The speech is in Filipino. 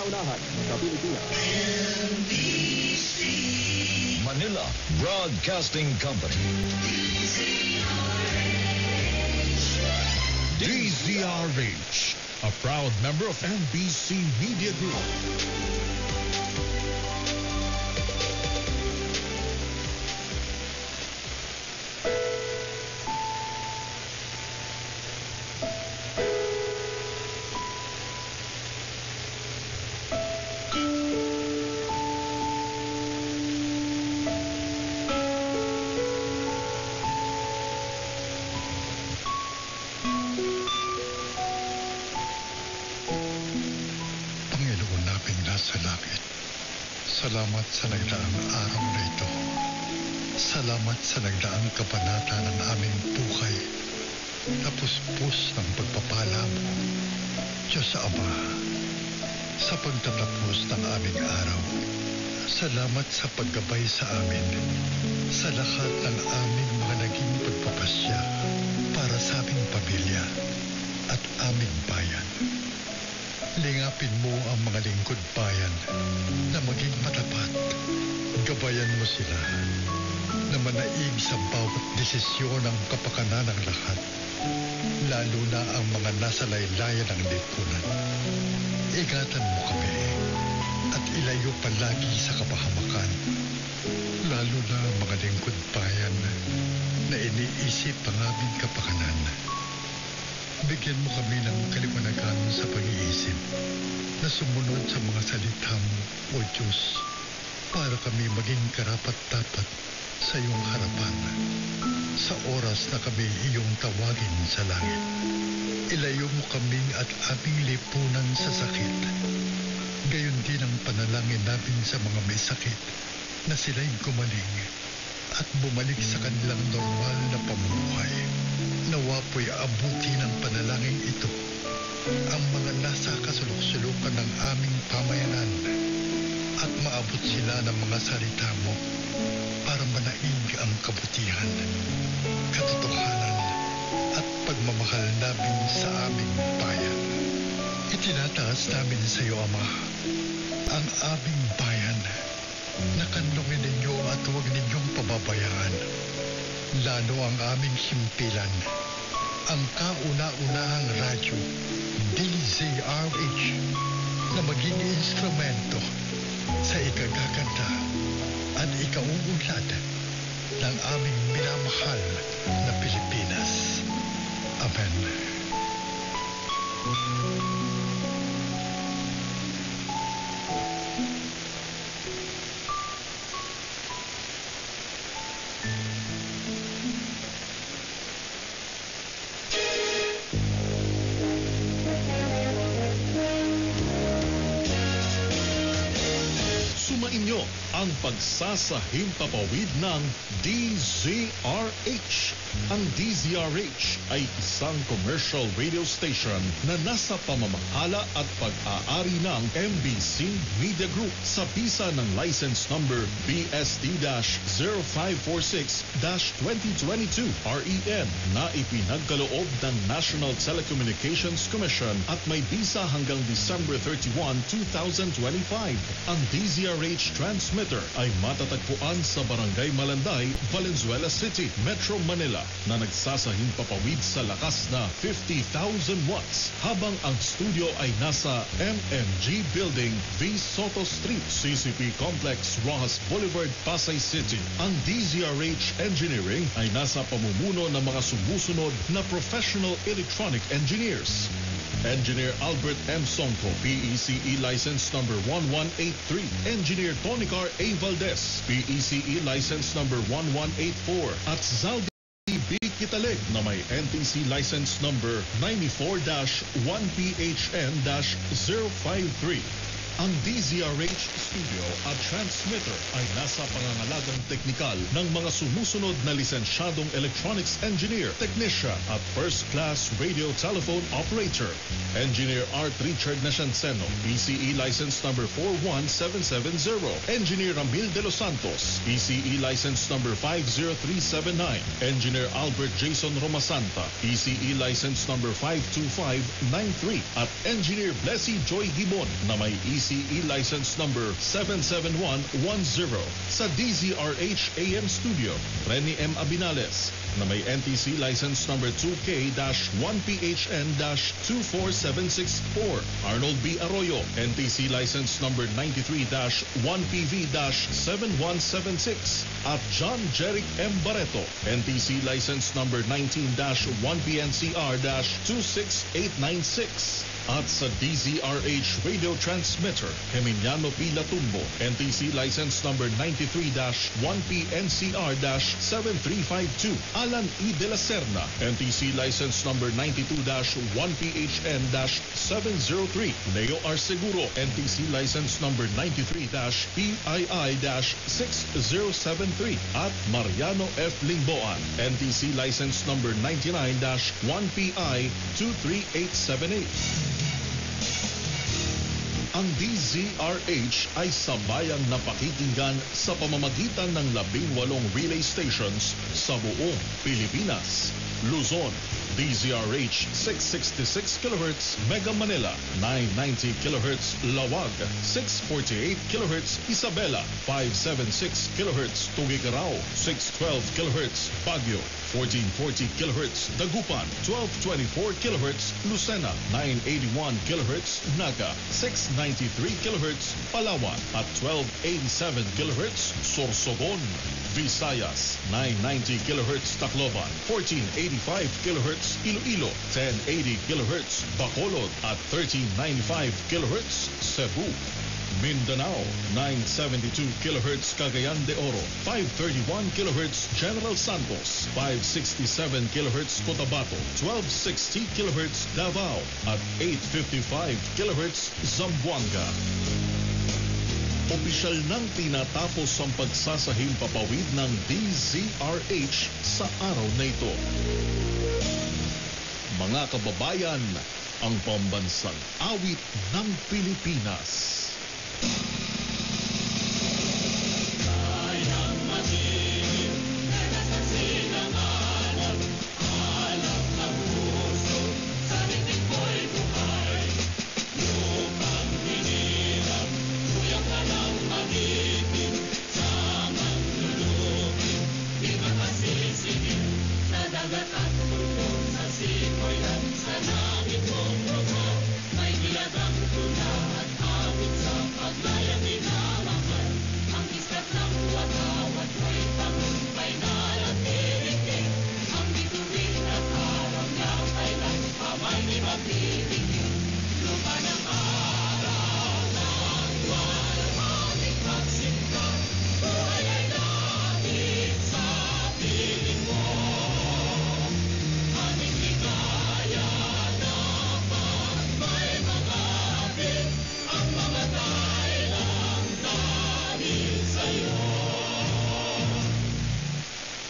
kauna-unahan sa Pilipinas. Manila Broadcasting Company. DZRH, a proud member of NBC Media Group. Salamat sa nagdaang araw na ito. Salamat sa nagdaang kabanata ng aming buhay. Tapuspos ng pagpapala mo, Diyos Ama, sa pagtatapos ng aming araw. Salamat sa paggabay sa amin, sa lahat ng aming mga naging pagpapasya para sa aming pamilya at aming bayan. Lingapin mo ang mga lingkod bayan na maging matapat. Gabayan mo sila na manaig sa bawat desisyon ng kapakanan ng lahat, lalo na ang mga nasa laylayan ng lipunan. Ingatan mo kami at ilayo palagi sa kapahamakan, lalo na ang mga lingkod bayan na iniisip ang aming kapakanan. Bigyan mo kami ng kaliwanagan sa pag-iisip na sumunod sa mga salita mo, O Diyos, para kami maging karapat-dapat sa iyong harapan sa oras na kami iyong tawagin sa langit. Ilayo mo kami at aming lipunan sa sakit. Gayon din ang panalangin namin sa mga may sakit na sila'y gumaling at bumalik sa kanilang normal na pamumuhay. Nawa po'y abuti ng panalangin ito ang mga nasa kasulok-sulukan ng aming pamayanan at maabot sila ng mga salita mo para manaig ang kabutihan, katotohanan at pagmamahal namin sa aming bayan. Itinataas namin sa iyo, Ama, ang aming bayan na kanlungin ninyo at huwag ninyong pababayaan, lalo ang aming himpilan, ang kauna-unahang radyo, DZRH, na maging instrumento sa ikagaganda at ikauunlad ng aming minamahal na Pilipinas. Amen. Inyo ang pagsasahimpapawid ng DZRH. Ang DZRH ay isang commercial radio station na nasa pamamahala at pag-aari ng MBC Media Group sa bisa ng license number BSD-0546-2022 REN na ipinagkaloob ng National Telecommunications Commission at may bisa hanggang December 31, 2025. Ang DZRH transmitter ay matatagpuan sa Barangay Malanday, Valenzuela City, Metro Manila na nagsasahimpapawid sa lakas na 50,000 watts habang ang studio ay nasa MMG Building, V. Soto Street, CCP Complex, Rojas Boulevard, Pasay City. Ang DZRH Engineering ay nasa pamumuno ng mga sumusunod na professional electronic engineers. Engineer Albert M. Songco, PECE license number 1183. Engineer Tonicar A. Valdez, PECE license number 1184. At Zaldi B. Kitaleg na may NTC license number 94-1PHN-053. Ang DZRH studio at transmitter ay nasa pangangalagang teknikal ng mga sumusunod na lisensyadong electronics engineer, technician at first-class radio telephone operator. Engineer Art Richard Nashanseno, PCE license number 41770. Engineer Ramil de los Santos, PCE license number 50379. Engineer Albert Jason Romasanta, PCE license number 52593. At Engineer Blessy Joy Gibon na may ECE NTCE license number 77110. Sa DZRH AM Studio, Rene M. Abinales na may NTC license number 2K-1PHN-24764. Arnold B. Arroyo, NTC license number 93-1PV-7176. At John Jeric M. Barreto, NTC license number 19-1PNCR-26896. At sa DZRH Radio Transmitter, Geminiano P. Latumbo, NTC license number 93-1PNCR-7352. Alan E. De La Serna, NTC license number 92-1PHN-703. Leo R. Seguro, NTC license number 93-PII-6073. At Mariano F. Lingboan, NTC license number 99-1PI-23878. Ang DZRH ay sabayang napakikinggan sa pamamagitan ng 18 relay stations sa buong Pilipinas. Luzon, DZRH 666 kHz Mega Manila, 990 kHz Lawag, 648 kHz Isabela, 576 kHz Tugigaraw, 612 kHz Baguio, 1440 kHz Dagupan, 1224 kHz Lucena, 981 kHz Naga, 693 kHz Palawan at 1287 kHz Sorsogon. Visayas, 990 kHz Tacloban, 1485 kHz Iloilo, 1080 kHz Bacolod at 1395 kHz Cebu. Mindanao, 972 kHz Cagayan de Oro, 531 kHz General Santos, 567 kHz Cotabato, 1260 kHz Davao at 855 kHz Zamboanga. Opisyal nang tinatapos ang pagsasahimpapawid ng DZRH sa araw na ito. Mga kababayan, ang pambansang awit ng Pilipinas.